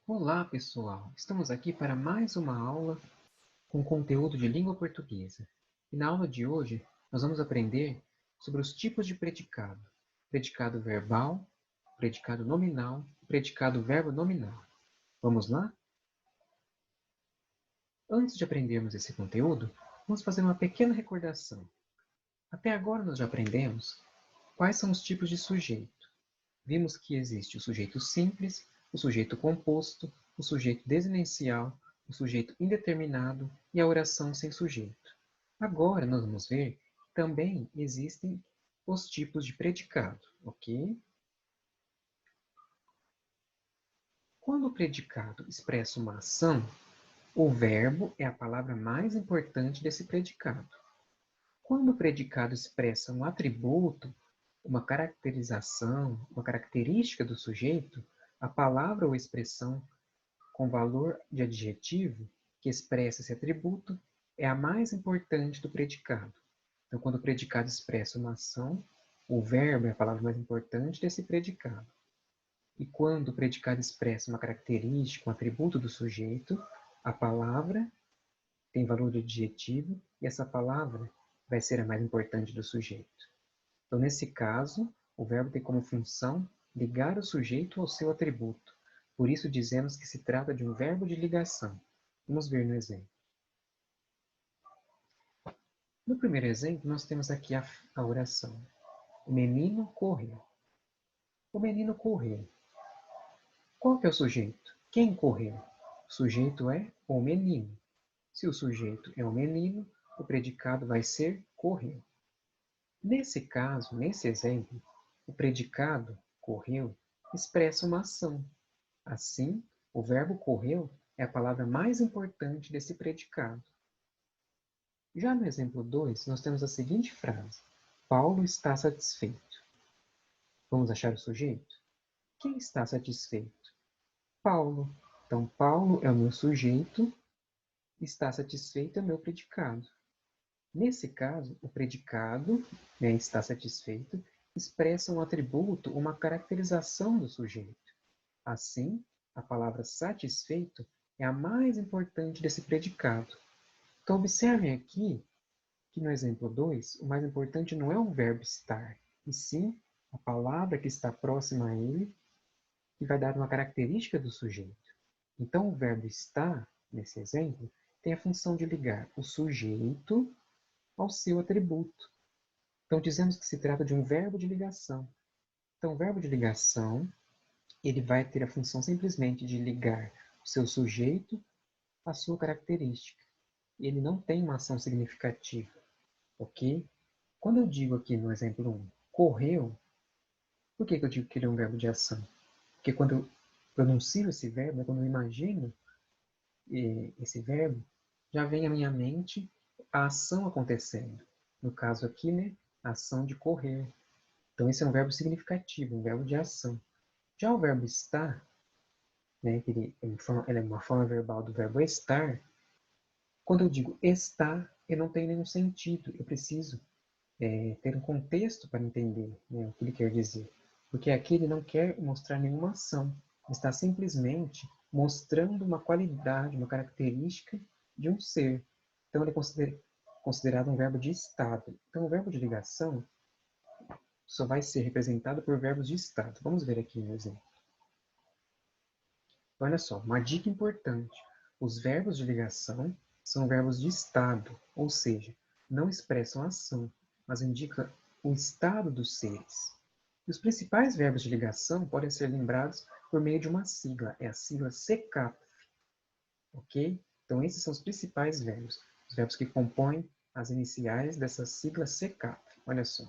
Olá, pessoal! Estamos aqui para mais uma aula com conteúdo de língua portuguesa. E na aula de hoje, nós vamos aprender sobre os tipos de predicado. Predicado verbal, predicado nominal e predicado verbo nominal. Vamos lá? Antes de aprendermos esse conteúdo, vamos fazer uma pequena recordação. Até agora nós já aprendemos quais são os tipos de sujeito. Vimos que existe o sujeito simples, o sujeito composto, o sujeito desinicial, o sujeito indeterminado e a oração sem sujeito. Agora nós vamos ver que também existem os tipos de predicado, ok? Quando o predicado expressa uma ação, o verbo é a palavra mais importante desse predicado. Quando o predicado expressa um atributo, uma caracterização, uma característica do sujeito, a palavra ou expressão com valor de adjetivo que expressa esse atributo é a mais importante do predicado. Então, quando o predicado expressa uma ação, o verbo é a palavra mais importante desse predicado. E quando o predicado expressa uma característica, um atributo do sujeito, a palavra tem valor de adjetivo e essa palavra vai ser a mais importante do sujeito. Então, nesse caso, o verbo tem como função ligar o sujeito ao seu atributo. Por isso dizemos que se trata de um verbo de ligação. Vamos ver no exemplo. No primeiro exemplo, nós temos aqui a oração. O menino correu. O menino correu. Qual que é o sujeito? Quem correu? O sujeito é o menino. Se o sujeito é o menino, o predicado vai ser correu. Nesse caso, nesse exemplo, o predicado correu expressa uma ação. Assim, o verbo correu é a palavra mais importante desse predicado. Já no exemplo 2, nós temos a seguinte frase: Paulo está satisfeito. Vamos achar o sujeito? Quem está satisfeito? Paulo. Então, Paulo é o meu sujeito, está satisfeito é o meu predicado. Nesse caso, o predicado, está satisfeito, expressa um atributo, uma caracterização do sujeito. Assim, a palavra satisfeito é a mais importante desse predicado. Então, observem aqui que no exemplo 2, o mais importante não é o verbo estar, e sim a palavra que está próxima a ele, que vai dar uma característica do sujeito. Então, o verbo estar, nesse exemplo, tem a função de ligar o sujeito ao seu atributo. Então, dizemos que se trata de um verbo de ligação. Então, o verbo de ligação, ele vai ter a função simplesmente de ligar o seu sujeito à sua característica. Ele não tem uma ação significativa, ok? Quando eu digo aqui no exemplo 1, correu, por que eu digo que ele é um verbo de ação? Porque quando eu pronuncio esse verbo, quando eu imagino esse verbo, já vem à minha mente a ação acontecendo. No caso aqui, né, a ação de correr. Então, esse é um verbo significativo, um verbo de ação. Já o verbo estar, né, que ele é uma forma verbal do verbo estar, quando eu digo estar, eu não tenho nenhum sentido. Eu preciso ter um contexto para entender, né, o que ele quer dizer. Porque aqui ele não quer mostrar nenhuma ação. Ele está simplesmente mostrando uma qualidade, uma característica de um ser. Então, ele é considerado um verbo de estado. Então, o verbo de ligação só vai ser representado por verbos de estado. Vamos ver aqui um exemplo. Olha só, uma dica importante. Os verbos de ligação são verbos de estado, ou seja, não expressam ação, mas indicam o estado dos seres. E os principais verbos de ligação podem ser lembrados por meio de uma sigla, é a sigla SECAP, ok? Então, esses são os principais verbos, os verbos que compõem as iniciais dessa sigla SECAP. Olha só,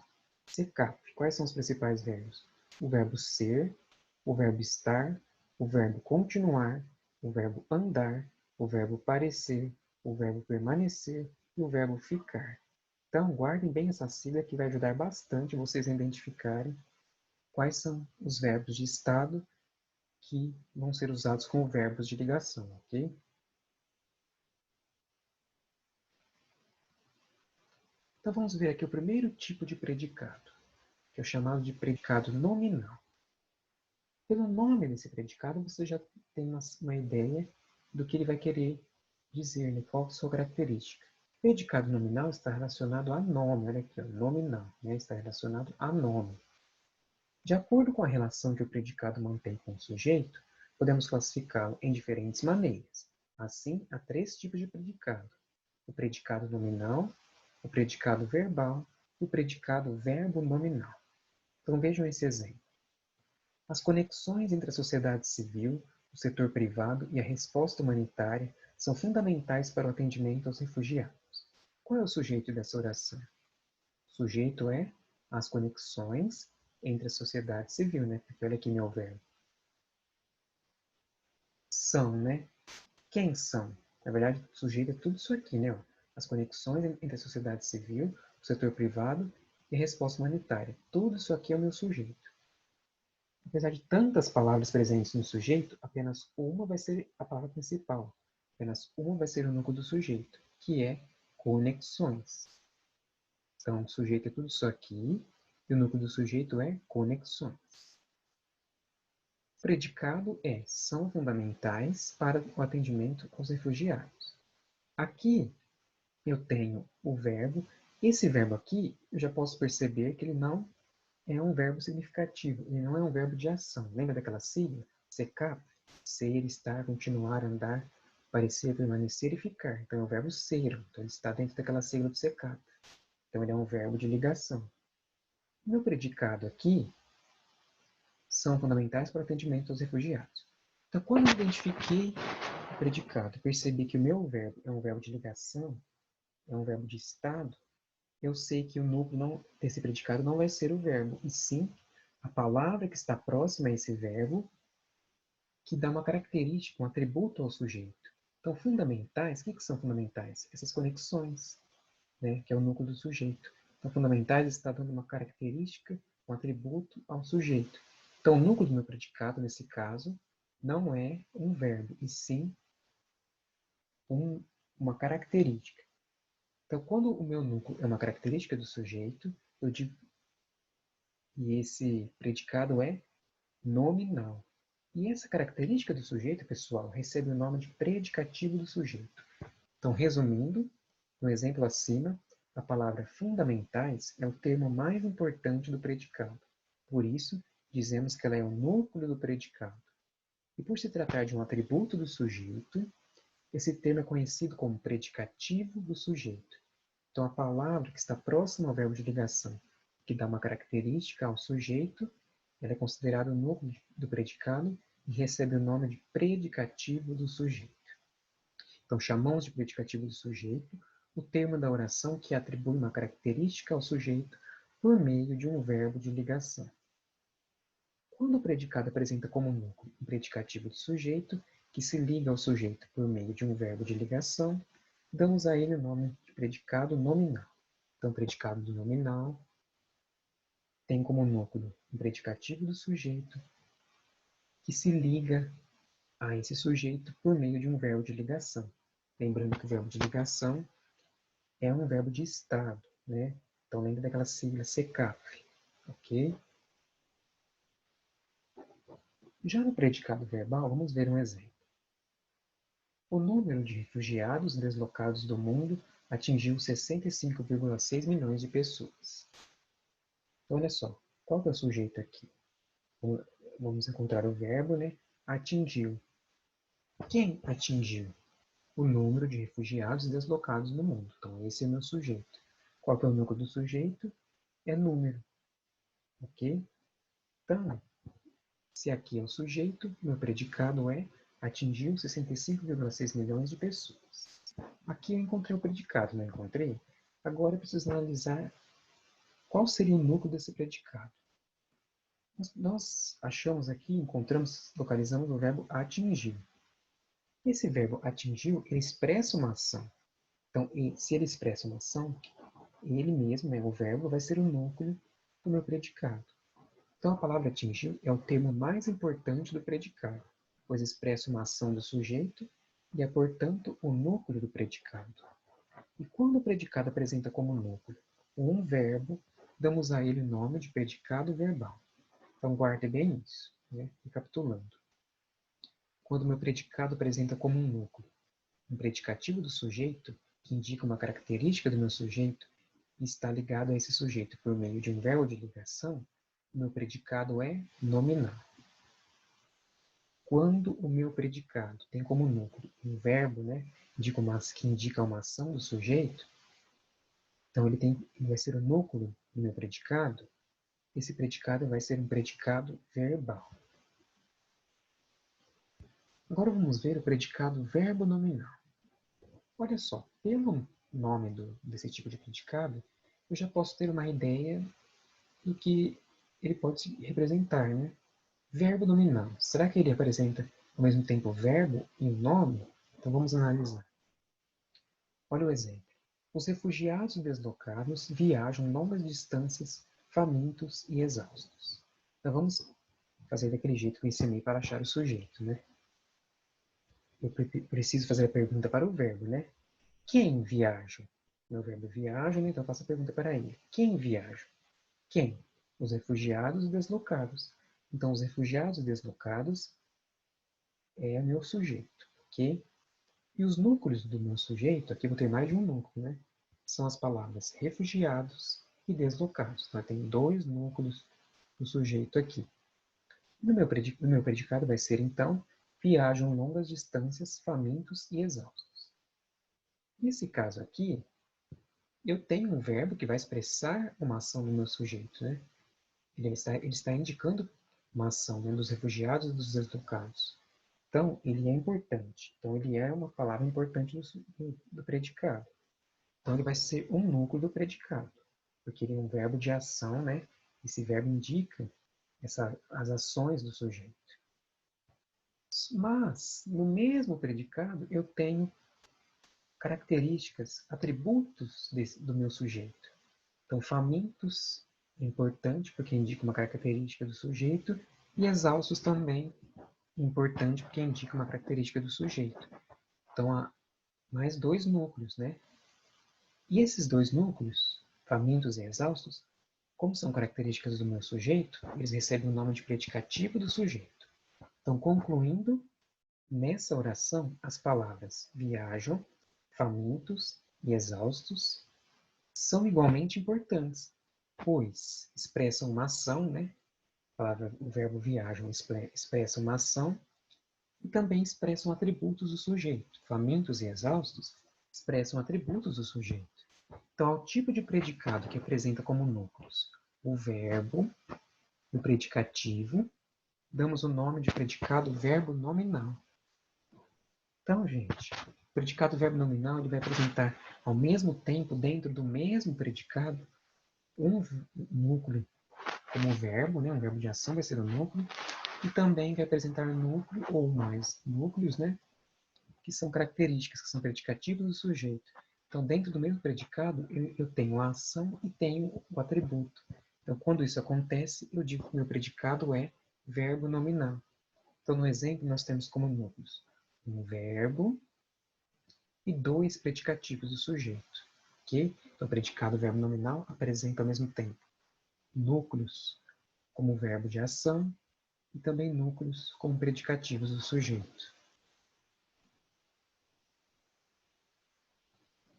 SECAP, quais são os principais verbos? O verbo ser, o verbo estar, o verbo continuar, o verbo andar, o verbo parecer, o verbo permanecer e o verbo ficar. Então, guardem bem essa sigla que vai ajudar bastante vocês a identificarem quais são os verbos de estado que vão ser usados como verbos de ligação, ok? Então vamos ver aqui o primeiro tipo de predicado, que é o chamado de predicado nominal. Pelo nome desse predicado, você já tem uma ideia do que ele vai querer dizer, né? Qual a sua característica. Predicado nominal está relacionado a nome, olha aqui, ó, nominal, né? Está relacionado a nome. De acordo com a relação que o predicado mantém com o sujeito, podemos classificá-lo em diferentes maneiras. Assim, há 3 tipos de predicado: o predicado nominal, o predicado verbal e o predicado verbo nominal. Então vejam esse exemplo. As conexões entre a sociedade civil, o setor privado e a resposta humanitária são fundamentais para o atendimento aos refugiados. Qual é o sujeito dessa oração? O sujeito é as conexões entre a sociedade civil, né? Porque olha aqui meu verbo. São, né? Quem são? Na verdade, o sujeito é tudo isso aqui, né? As conexões entre a sociedade civil, o setor privado e a resposta humanitária. Tudo isso aqui é o meu sujeito. Apesar de tantas palavras presentes no sujeito, apenas uma vai ser a palavra principal. Apenas uma vai ser o núcleo do sujeito, que é conexões. Então, o sujeito é tudo isso aqui, e o núcleo do sujeito é conexões. O predicado é são fundamentais para o atendimento aos refugiados. Aqui eu tenho o verbo. Esse verbo aqui, eu já posso perceber que ele não é um verbo significativo, ele não é um verbo de ação. Lembra daquela sigla? SECAP? Ser, estar, continuar, andar, parecer, permanecer e ficar. Então é o verbo ser. Então ele está dentro daquela sigla do SECAP. Então ele é um verbo de ligação. O meu predicado aqui são fundamentais para o atendimento aos refugiados. Então quando eu identifiquei o predicado, percebi que o meu verbo é um verbo de ligação, é um verbo de estado, eu sei que o núcleo desse predicado não vai ser o verbo, e sim a palavra que está próxima a esse verbo, que dá uma característica, um atributo ao sujeito. Então, fundamentais, o que são fundamentais? Essas conexões, né, que é o núcleo do sujeito. Então, fundamentais está dando uma característica, um atributo ao sujeito. Então, o núcleo do meu predicado, nesse caso, não é um verbo, e sim uma característica. Então, quando o meu núcleo é uma característica do sujeito, eu digo, e esse predicado é nominal. E essa característica do sujeito, pessoal, recebe o nome de predicativo do sujeito. Então, resumindo, no exemplo acima, a palavra fundamentais é o termo mais importante do predicado. Por isso, dizemos que ela é o núcleo do predicado. E por se tratar de um atributo do sujeito, esse termo é conhecido como predicativo do sujeito. Então, a palavra que está próxima ao verbo de ligação, que dá uma característica ao sujeito, ela é considerada o núcleo do predicado e recebe o nome de predicativo do sujeito. Então, chamamos de predicativo do sujeito o termo da oração que atribui uma característica ao sujeito por meio de um verbo de ligação. Quando o predicado apresenta como núcleo um predicativo do sujeito, que se liga ao sujeito por meio de um verbo de ligação, damos a ele o nome de predicado nominal. Então, predicado do nominal tem como núcleo um predicativo do sujeito que se liga a esse sujeito por meio de um verbo de ligação. Lembrando que o verbo de ligação é um verbo de estado, né? Então, lembra daquela sigla SECAF, ok? Já no predicado verbal, vamos ver um exemplo. O número de refugiados deslocados do mundo atingiu 65,6 milhões de pessoas. Então, olha só, qual que é o sujeito aqui? Vamos encontrar o verbo, né? Atingiu. Quem atingiu? O número de refugiados deslocados no mundo. Então, esse é o meu sujeito. Qual que é o núcleo do sujeito? É número. Ok? Então, se aqui é o sujeito, meu predicado é atingiu 65,6 milhões de pessoas. Aqui eu encontrei o predicado, não encontrei? Agora eu preciso analisar qual seria o núcleo desse predicado. Nós achamos aqui, encontramos, localizamos o verbo atingir. Esse verbo atingiu, ele expressa uma ação. Então, se ele expressa uma ação, ele mesmo, o verbo, vai ser o núcleo do meu predicado. Então, a palavra atingiu é o termo mais importante do predicado, pois expressa uma ação do sujeito e é, portanto, o núcleo do predicado. E quando o predicado apresenta como núcleo um verbo, damos a ele o nome de predicado verbal. Então, guarde bem isso. né? Recapitulando. Quando o meu predicado apresenta como um núcleo um predicativo do sujeito, que indica uma característica do meu sujeito, e está ligado a esse sujeito por meio de um verbo de ligação, o meu predicado é nominal. Quando o meu predicado tem como núcleo um verbo, né, que indica uma ação do sujeito, então ele vai ser o núcleo do meu predicado, esse predicado vai ser um predicado verbal. Agora vamos ver o predicado verbo nominal. Olha só, pelo nome desse tipo de predicado, eu já posso ter uma ideia do que ele pode se representar, né? Verbo nominal. Será que ele apresenta ao mesmo tempo o verbo e o nome? Então vamos analisar. Olha o exemplo. Os refugiados deslocados viajam longas distâncias, famintos e exaustos. Então vamos fazer daquele jeito que eu ensinei para achar o sujeito, né? Eu preciso fazer a pergunta para o verbo, né? Quem viaja? Meu verbo viaja, né? Então eu faço a pergunta para ele. Quem viaja? Quem? Os refugiados deslocados. Então, os refugiados deslocados é meu sujeito, ok? E os núcleos do meu sujeito, aqui eu vou ter mais de um núcleo, né? São as palavras refugiados e deslocados. Então, eu tenho dois núcleos do sujeito aqui. No meu predicado vai ser, então, viajam longas distâncias, famintos e exaustos. Nesse caso aqui, eu tenho um verbo que vai expressar uma ação do meu sujeito, né? Ele está indicando uma ação, né, dos refugiados e dos deslocados. Então, ele é importante. Então, ele é uma palavra importante do predicado. Então, ele vai ser um núcleo do predicado, porque ele é um verbo de ação, né? Esse verbo indica as ações do sujeito. Mas, no mesmo predicado, eu tenho características, atributos do meu sujeito. Então, famintos é importante porque indica uma característica do sujeito, e exaustos também é importante porque indica uma característica do sujeito. Então, há mais dois núcleos, né? E esses dois núcleos, famintos e exaustos, como são características do meu sujeito, eles recebem o nome de predicativo do sujeito. Então, concluindo, nessa oração, as palavras viajam, famintos e exaustos são igualmente importantes, pois expressam uma ação, né? O verbo viajam expressa uma ação e também expressam atributos do sujeito. Famintos e exaustos expressam atributos do sujeito. Então, ao tipo de predicado que apresenta como núcleos o verbo, o predicativo, damos o nome de predicado verbo nominal. Então, gente, o predicado verbo nominal ele vai apresentar ao mesmo tempo, dentro do mesmo predicado, um núcleo como verbo, né? Um verbo de ação vai ser o núcleo, e também vai apresentar núcleo ou mais núcleos, né? Que são características, que são predicativos do sujeito. Então, dentro do mesmo predicado, eu tenho a ação e tenho o atributo. Então, quando isso acontece, eu digo que o meu predicado é verbo nominal. Então, no exemplo, nós temos como núcleos um verbo e dois predicativos do sujeito. Ok? Então, o predicado verbo nominal apresenta ao mesmo tempo núcleos como verbo de ação e também núcleos como predicativos do sujeito.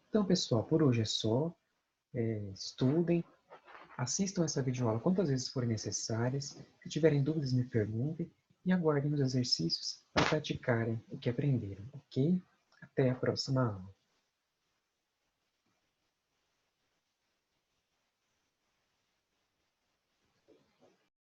Então, pessoal, por hoje é só. Estudem, assistam essa videoaula quantas vezes forem necessárias. Se tiverem dúvidas, me perguntem e aguardem os exercícios para praticarem o que aprenderam, ok? Até a próxima aula.